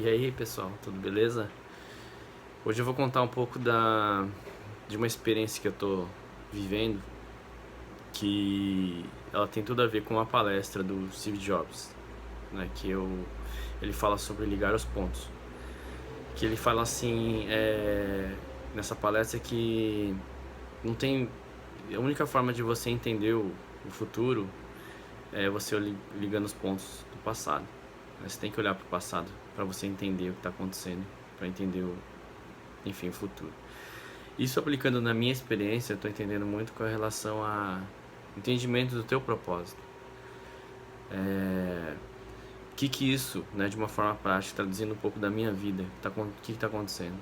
E aí, pessoal, tudo beleza? Hoje eu vou contar um pouco de uma experiência que eu tô vivendo, que ela tem tudo a ver com uma palestra do Steve Jobs, né? Ele fala sobre ligar os pontos. Que ele fala assim, nessa palestra que não tem... A única forma de você entender o futuro é você ligando os pontos do passado. Você tem que olhar para o passado para você entender o que está acontecendo, para entender enfim, o futuro. Isso aplicando na minha experiência, eu estou entendendo muito com relação a entendimento do teu propósito. Que isso, né, de uma forma prática, traduzindo um pouco da minha vida, o que está acontecendo?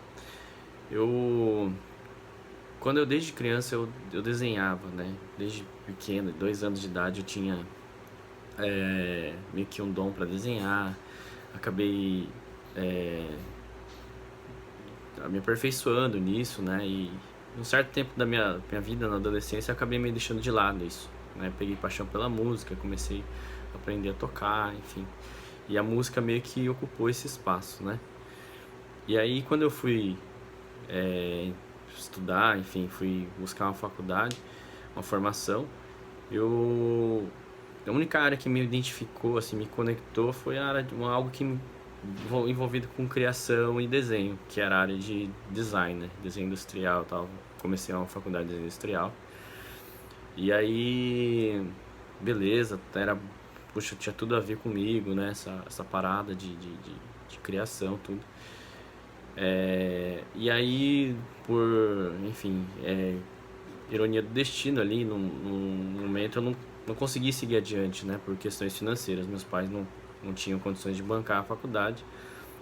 Quando eu desde criança eu desenhava, né? Desde pequeno, 2 anos de idade, eu tinha meio que um dom para desenhar. Acabei me aperfeiçoando nisso, né? E um certo tempo da minha vida na adolescência eu acabei me deixando de lado isso, né? Peguei paixão pela música, comecei a aprender a tocar, enfim. E a música meio que ocupou esse espaço, né? E aí quando eu fui estudar, enfim, fui buscar uma faculdade, uma formação, eu a única área que me identificou, assim, me conectou foi a área de algo que envolvido com criação e desenho, que era a área de design, né? Desenho industrial e tal. Comecei uma faculdade de desenho industrial. E aí, beleza, puxa, tinha tudo a ver comigo, né? Essa parada de criação, tudo. E aí, enfim, ironia do destino ali, num momento eu não consegui seguir adiante, né? Por questões financeiras. Meus pais não tinham condições de bancar a faculdade.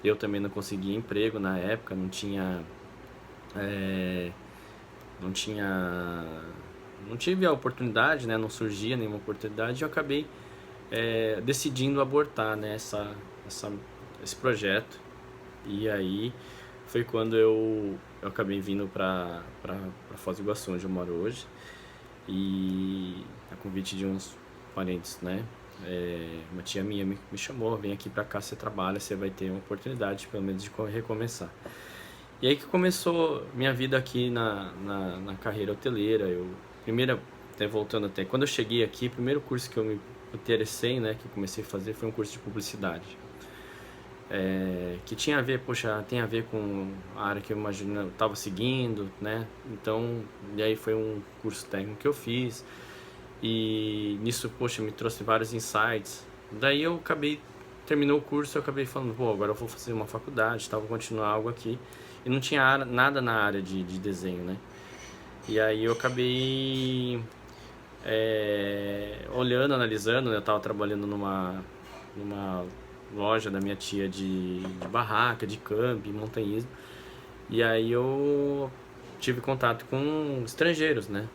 Eu também não conseguia emprego na época, não tinha, não tive a oportunidade, né? Não surgia nenhuma oportunidade. E eu acabei decidindo abortar, né? Esse projeto. E aí foi quando eu acabei vindo para Foz do Iguaçu, onde eu moro hoje. E a convite de uns parentes, né? Uma tia minha me chamou, vem aqui pra cá, você trabalha, você vai ter uma oportunidade pelo menos de recomeçar. E aí que começou minha vida aqui na carreira hoteleira. Primeiro, até voltando até, quando eu cheguei aqui, o primeiro curso que eu me interessei, né, que eu comecei a fazer foi um curso de publicidade. Que tinha a ver, poxa, tem a ver com a área que eu imagino, eu estava seguindo, né? Então, e aí foi um curso técnico que eu fiz. E nisso, poxa, me trouxe vários insights. Daí eu acabei, terminou o curso, eu acabei falando, pô, agora eu vou fazer uma faculdade, tal, vou continuar algo aqui. E não tinha nada na área de desenho, né? E aí eu acabei olhando, analisando, né? Eu tava trabalhando numa loja da minha tia de barraca, de camping, montanhismo. E aí eu tive contato com estrangeiros, né?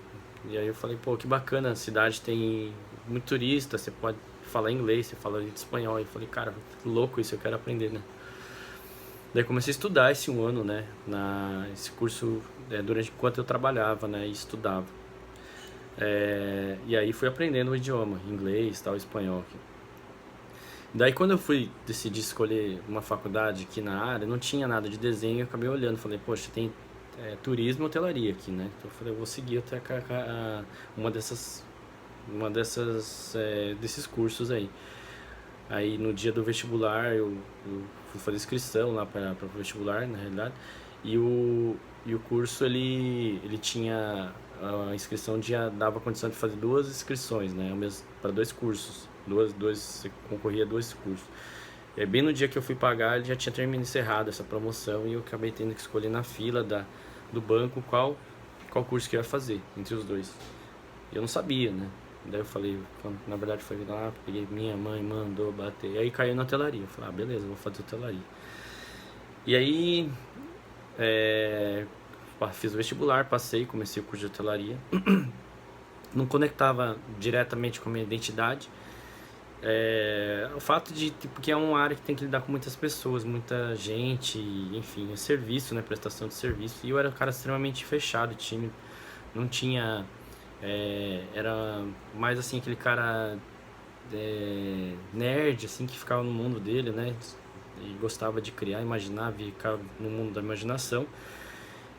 E aí eu falei, pô, que bacana, a cidade tem muito turista, você pode falar inglês, você fala espanhol. E eu falei, cara, louco isso, eu quero aprender, né? Daí comecei a estudar esse um ano, né? Esse curso, durante enquanto eu trabalhava, né? E estudava. E aí fui aprendendo o idioma, inglês, tal, espanhol. Daí quando eu fui decidir escolher uma faculdade aqui na área, não tinha nada de desenho, eu acabei olhando, falei, poxa, tem turismo e hotelaria aqui, né? Então eu falei, eu vou seguir até uma desses cursos aí. Aí no dia do vestibular eu fui fazer inscrição lá para o vestibular, na realidade, e o curso ele tinha a inscrição dava condição de fazer 2 inscrições, né? Para 2 cursos, você concorria a 2 cursos. E aí, bem no dia que eu fui pagar, ele já tinha encerrado essa promoção e eu acabei tendo que escolher na fila do banco qual curso que eu ia fazer entre os dois. E eu não sabia, né? Daí eu falei, na verdade foi lá, peguei minha mãe, mandou bater. E aí caiu na hotelaria. Eu falei, beleza, vou fazer hotelaria. E aí fiz o vestibular, passei, comecei o curso de hotelaria. Não conectava diretamente com a minha identidade. O fato de que é uma área que tem que lidar com muitas pessoas, muita gente, enfim, é serviço, né, prestação de serviço. E eu era um cara extremamente fechado, tímido, não tinha, era mais assim aquele cara nerd, assim, que ficava no mundo dele, né, e gostava de criar, imaginar, ficar no mundo da imaginação.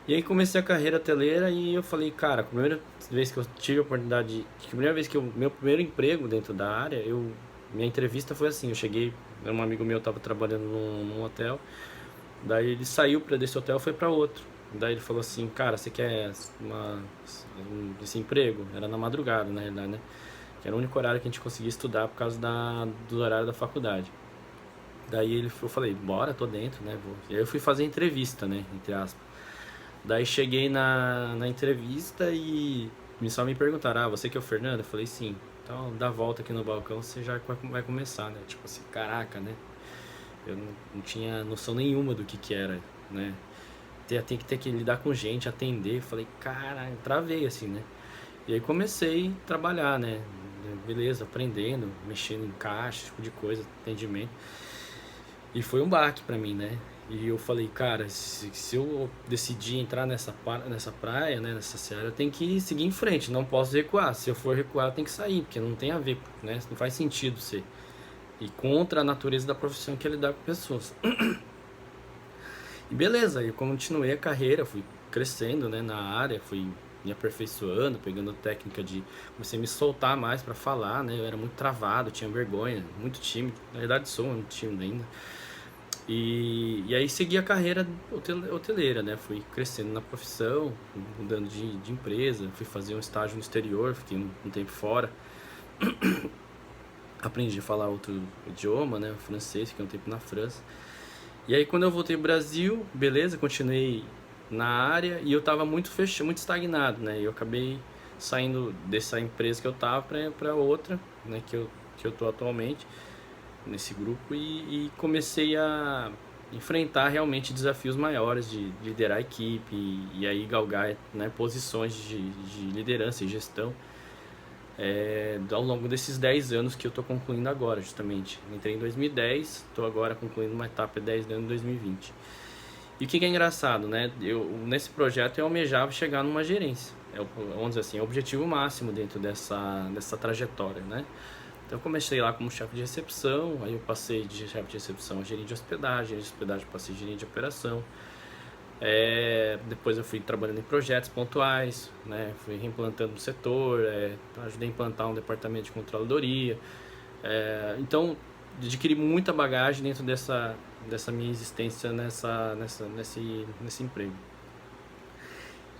E aí comecei a carreira hoteleira e eu falei, cara, a primeira vez que eu tive a oportunidade, a primeira vez que meu primeiro emprego dentro da área, minha entrevista foi assim, eu cheguei, um amigo meu estava trabalhando num hotel, daí ele saiu desse hotel e foi para outro. Daí ele falou assim, cara, você quer esse emprego? Era na madrugada, na realidade, né? Que era o único horário que a gente conseguia estudar por causa do horário da faculdade. Daí eu falei, bora, tô dentro, né? Vou. E aí eu fui fazer entrevista, né? Entre aspas. Daí cheguei na entrevista e só me perguntaram, você que é o Fernando? Eu falei, sim. Então dá a volta aqui no balcão, você já vai começar, né? Tipo assim, caraca, né? Eu não tinha noção nenhuma do que era, né? Tem que ter que lidar com gente, atender. Eu falei, cara, travei assim, né? E aí comecei a trabalhar, né? Beleza, aprendendo, mexendo em caixa, tipo de coisa, atendimento. E foi um baque pra mim, né? E eu falei, cara, se eu decidir entrar nessa praia, né, nessa seara, eu tenho que seguir em frente, não posso recuar. Se eu for recuar, eu tenho que sair, porque não tem a ver, né? Não faz sentido ser. E contra a natureza da profissão que é lidar com pessoas. E beleza, eu continuei a carreira, fui crescendo, né, na área, fui me aperfeiçoando, pegando técnica comecei a me soltar mais pra falar, né? Eu era muito travado, tinha vergonha, muito tímido. Na verdade sou muito tímido ainda. E aí segui a carreira hoteleira, né? Fui crescendo na profissão, mudando de empresa, fui fazer um estágio no exterior, fiquei um tempo fora. Aprendi a falar outro idioma, né? O francês, fiquei um tempo na França. E aí quando eu voltei pro Brasil, beleza, continuei na área e eu tava muito muito estagnado, né? E eu acabei saindo dessa empresa que eu tava pra outra, né? Que eu tô atualmente nesse grupo e comecei a enfrentar realmente desafios maiores de liderar a equipe e aí galgar, né, posições de liderança e gestão ao longo desses 10 anos que eu estou concluindo agora, justamente. Entrei em 2010, estou agora concluindo uma etapa de 10 anos em 2020. E o que é engraçado, né? Nesse projeto eu almejava chegar numa gerência. Vamos dizer assim, é o objetivo máximo dentro dessa trajetória, né? Então eu comecei lá como chefe de recepção, aí eu passei de chefe de recepção a gerente de hospedagem passei a gerente de operação. Depois eu fui trabalhando em projetos pontuais, né? Fui reimplantando o setor, ajudei a implantar um departamento de controladoria. Então adquiri muita bagagem dentro dessa minha existência nesse emprego.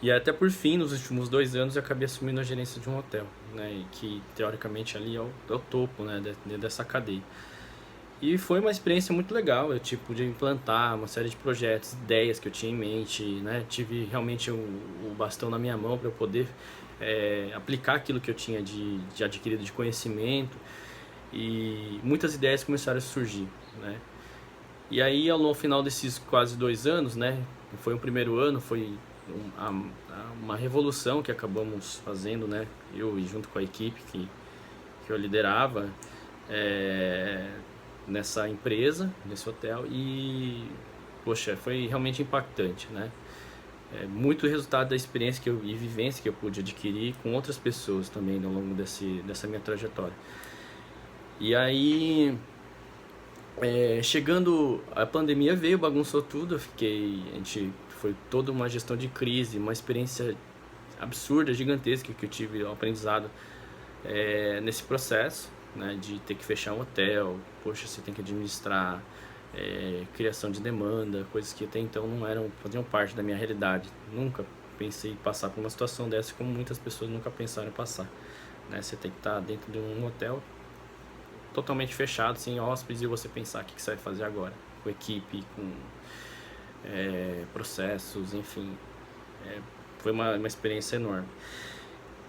E até por fim, nos últimos 2 anos, eu acabei assumindo a gerência de um hotel, né? Que teoricamente ali é o topo, né? Dessa cadeia. E foi uma experiência muito legal, eu pude implantar uma série de projetos, ideias que eu tinha em mente, né? Tive realmente o bastão na minha mão para eu poder aplicar aquilo que eu tinha de adquirido de conhecimento e muitas ideias começaram a surgir, né? E aí, ao final desses quase 2 anos, né? Foi um primeiro ano, foi uma revolução que acabamos fazendo, né? Eu e junto com a equipe que eu liderava nessa empresa, nesse hotel e poxa, foi realmente impactante, né? Muito resultado da experiência e vivência que eu pude adquirir com outras pessoas também ao longo dessa minha trajetória. E aí chegando a pandemia veio, bagunçou tudo, foi toda uma gestão de crise, uma experiência absurda, gigantesca que eu tive, um aprendizado nesse processo, né, de ter que fechar um hotel, poxa, você tem que administrar criação de demanda, coisas que até então faziam parte da minha realidade. Nunca pensei em passar por uma situação dessa, como muitas pessoas nunca pensaram em passar, né? Você tem que estar dentro de um hotel totalmente fechado, sem hóspedes, e você pensar o que você vai fazer agora, com equipe, com processos, enfim. Foi uma experiência enorme.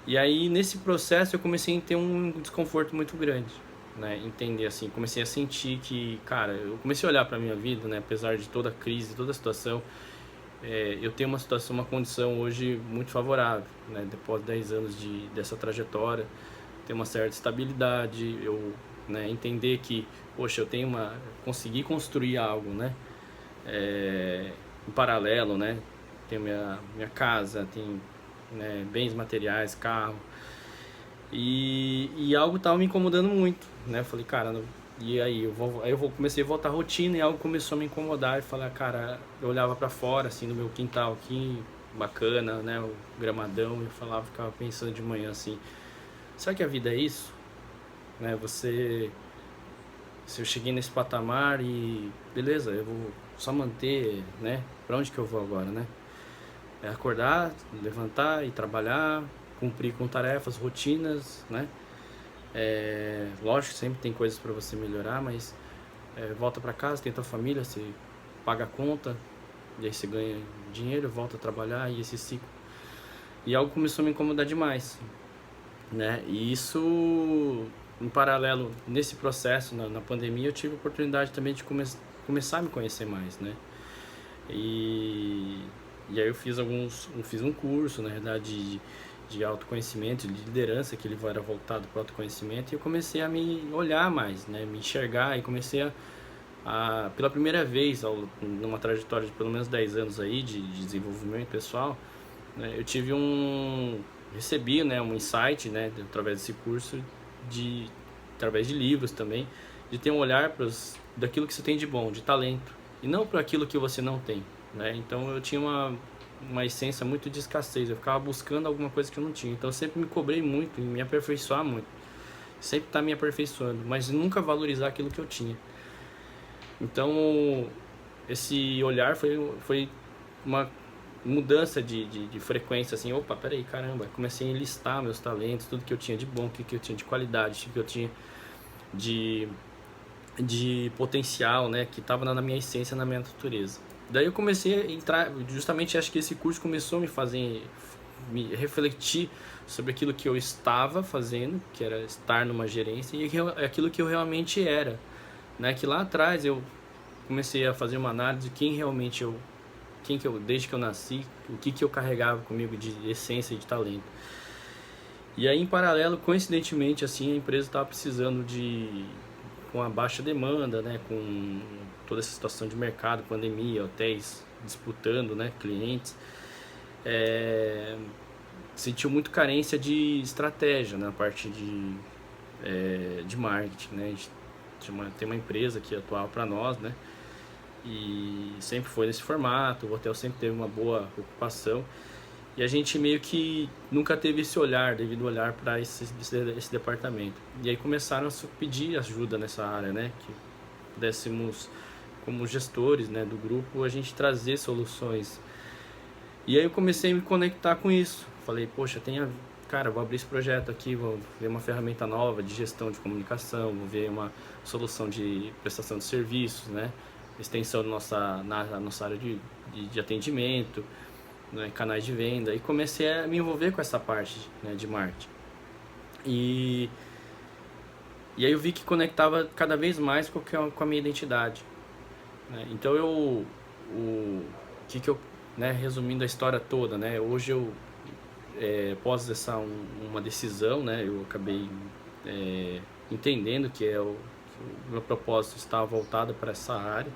E aí, nesse processo, eu comecei a ter um desconforto muito grande, né? Entender, assim, comecei a sentir que, cara, eu comecei a olhar para minha vida, né? Apesar de toda a crise, toda a situação, eu tenho uma condição hoje muito favorável, né? Depois de 10 anos dessa trajetória, ter uma certa estabilidade, né, entender que, poxa, consegui construir algo, né? Em paralelo, né? Tenho minha casa, tenho, né, bens materiais, carro. E algo estava me incomodando muito, né? Eu falei, cara, E aí comecei a voltar à rotina e algo começou a me incomodar e falar, cara, eu olhava para fora assim no meu quintal aqui, bacana, né, o gramadão, e falava, ficava pensando de manhã assim, será que a vida é isso? Né, se eu cheguei nesse patamar e beleza, eu vou só manter, né? Para onde que eu vou agora, né? É acordar, levantar e trabalhar, cumprir com tarefas, rotinas, né? Lógico, sempre tem coisas para você melhorar, mas volta para casa, tem tua família, você paga a conta, e aí você ganha dinheiro, volta a trabalhar e esse ciclo. E algo começou a me incomodar demais, né? E isso, em paralelo, nesse processo, na pandemia, eu tive a oportunidade também de começar a me conhecer mais, né? E, e aí eu fiz um curso, na verdade, de autoconhecimento, de liderança, que ele era voltado para o autoconhecimento, e eu comecei a me olhar mais, né? Me enxergar, e comecei pela primeira vez, numa trajetória de pelo menos 10 anos aí, de desenvolvimento pessoal, né? Recebi, né, um insight, né, através desse curso, através de livros também, de ter um olhar daquilo que você tem de bom, de talento, e não para aquilo que você não tem, né? Então eu tinha uma essência muito de escassez, eu ficava buscando alguma coisa que eu não tinha, então eu sempre me cobrei muito em me aperfeiçoar muito, sempre estar me aperfeiçoando, mas nunca valorizar aquilo que eu tinha. Então esse olhar foi uma mudança de frequência, assim, opa, peraí, caramba, comecei a enlistar meus talentos, tudo que eu tinha de bom, o que eu tinha de qualidade, o que eu tinha de potencial, né, que estava na minha essência, na minha natureza. Daí eu comecei a entrar, justamente acho que esse curso começou a me refletir sobre aquilo que eu estava fazendo, que era estar numa gerência, e aquilo que eu realmente era, né, que lá atrás eu comecei a fazer uma análise de desde que eu nasci, o que eu carregava comigo de essência e de talento. E aí, em paralelo, coincidentemente, assim, a empresa estava precisando com a baixa demanda, né, com toda essa situação de mercado, pandemia, hotéis disputando, né, clientes, sentiu muito carência de estratégia na parte de marketing, né. A gente tem uma empresa que atuava para nós, né, e sempre foi nesse formato, o hotel sempre teve uma boa ocupação, e a gente meio que nunca teve esse olhar, devido olhar para esse departamento. E aí começaram a pedir ajuda nessa área, né, que pudéssemos, como gestores, né, do grupo, a gente trazer soluções. E aí eu comecei a me conectar com isso, falei, poxa, cara, vou abrir esse projeto aqui, vou ver uma ferramenta nova de gestão de comunicação, vou ver uma solução de prestação de serviços, né, extensão na nossa área de atendimento, né, canais de venda, e comecei a me envolver com essa parte, né, de marketing. E aí eu vi que conectava cada vez mais com a minha identidade, né? Então né, resumindo a história toda, né, hoje eu após uma decisão, né, eu acabei entendendo que o meu propósito estava voltado para essa área,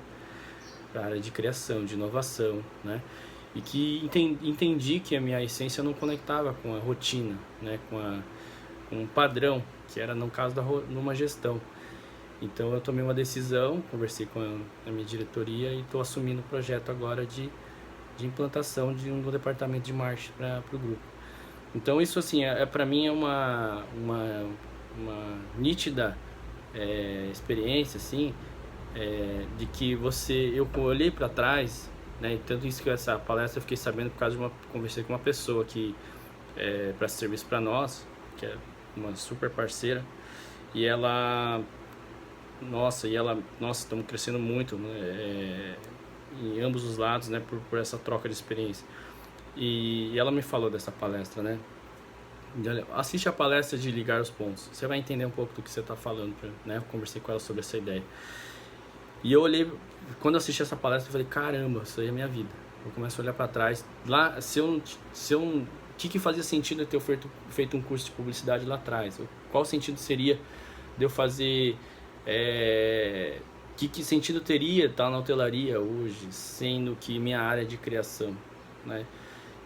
para a área de criação, de inovação, né? E que entendi que a minha essência não conectava com a rotina, né? com um padrão, que era no caso numa gestão. Então eu tomei uma decisão, conversei com a minha diretoria e estou assumindo o projeto agora de implantação de um departamento de marketing para o grupo. Então isso, assim, para mim é uma nítida experiência, assim, de que eu olhei para trás, né, e tanto isso que essa palestra eu fiquei sabendo por causa conversei com uma pessoa que presta serviço para nós, que é uma super parceira, e nossa, estamos crescendo muito, né, em ambos os lados, né, por essa troca de experiência. E ela me falou dessa palestra, né? Assiste a palestra de Ligar os Pontos, você vai entender um pouco do que você está falando, né? Eu conversei com ela sobre essa ideia. E eu olhei, quando eu assisti essa palestra, eu falei, caramba, isso aí é a minha vida. Eu começo a olhar para trás. Lá, o que fazia sentido eu ter feito um curso de publicidade lá atrás? Qual sentido seria de eu fazer... que sentido teria estar na hotelaria hoje, sendo que minha área é de criação, né?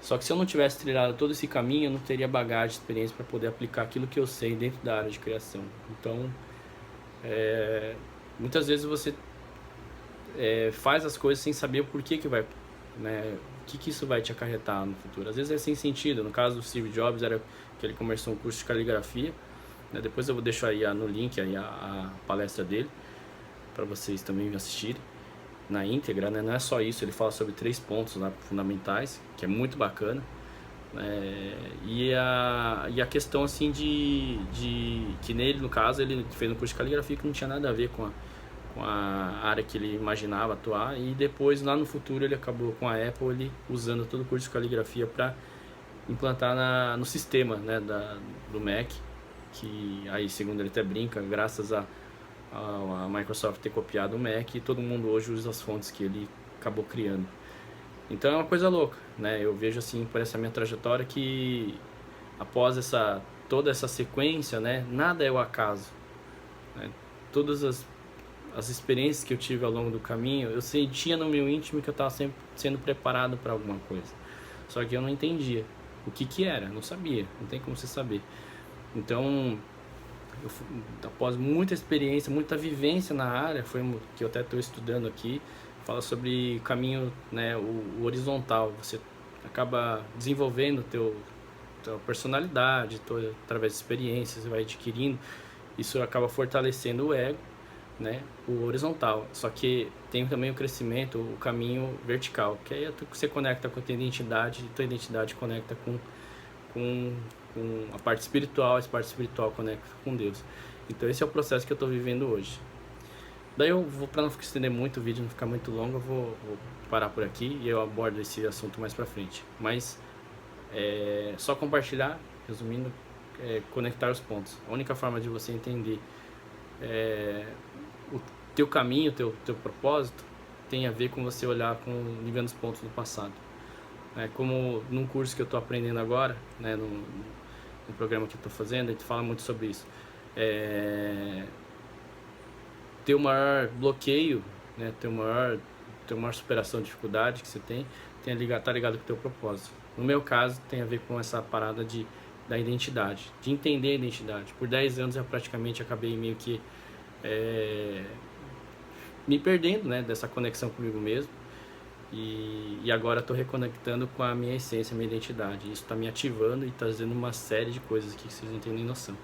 Só que se eu não tivesse trilhado todo esse caminho, eu não teria bagagem, experiência para poder aplicar aquilo que eu sei dentro da área de criação. Então, muitas vezes você faz as coisas sem saber o porquê que vai, né, o que isso vai te acarretar no futuro. Às vezes é sem sentido. No caso do Steve Jobs, era que ele começou um curso de caligrafia, né? Depois eu vou deixar aí no link aí a palestra dele para vocês também assistirem na íntegra, né? Não é só isso, ele fala sobre 3 pontos lá fundamentais, que é muito bacana. E a questão assim de que nele, no caso, ele fez um curso de caligrafia que não tinha nada a ver com a área que ele imaginava atuar, e depois lá no futuro ele acabou com a Apple, ele usando todo o curso de caligrafia para implantar no sistema, né, do Mac, que aí, segundo ele até brinca, graças a Microsoft ter copiado o Mac, e todo mundo hoje usa as fontes que ele acabou criando. Então é uma coisa louca, né? Eu vejo assim por essa minha trajetória que após toda essa sequência, né, nada é o acaso, né? Todas as experiências que eu tive ao longo do caminho, eu sentia no meu íntimo que eu estava sempre sendo preparado para alguma coisa. Só que eu não entendia o que era, não sabia, não tem como você saber. Então, após muita experiência, muita vivência na área, foi que eu até estou estudando aqui, fala sobre o caminho, né, o horizontal. Você acaba desenvolvendo tua personalidade, através de experiências, você vai adquirindo. Isso acaba fortalecendo o ego, né, o horizontal. Só que tem também o crescimento, o caminho vertical, que aí você conecta com a tua identidade, e tua identidade conecta com a parte espiritual, essa parte espiritual conecta com Deus. Então esse é o processo que eu estou vivendo hoje. Daí eu vou, para não estender muito o vídeo, não ficar muito longo, eu vou parar por aqui e eu abordo esse assunto mais pra frente. Mas só compartilhar, resumindo, conectar os pontos. A única forma de você entender o teu caminho, teu propósito, tem a ver com você olhar vendo os pontos do passado. Como num curso que eu estou aprendendo agora, né, no programa que eu estou fazendo, a gente fala muito sobre isso. Ter o maior bloqueio, né, ter a maior superação de dificuldade que você tá ligado com o teu propósito. No meu caso, tem a ver com essa parada da identidade, de entender a identidade. Por 10 anos eu praticamente acabei meio que me perdendo, né, dessa conexão comigo mesmo. E agora estou reconectando com a minha essência, a minha identidade. Isso está me ativando e trazendo uma série de coisas aqui que vocês não têm nem noção.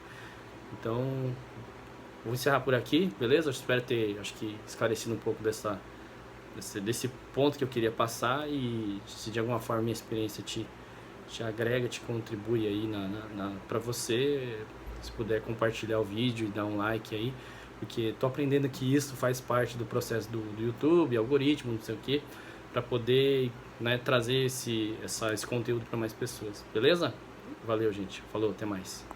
Então, vou encerrar por aqui, beleza? Eu espero ter, esclarecido um pouco desse ponto que eu queria passar, e se de alguma forma minha experiência te agrega, te contribui aí para você, se puder compartilhar o vídeo e dar um like aí, porque tô aprendendo que isso faz parte do processo do YouTube, algoritmo, não sei o que, para poder, né, trazer esse conteúdo para mais pessoas, beleza? Valeu, gente. Falou, até mais.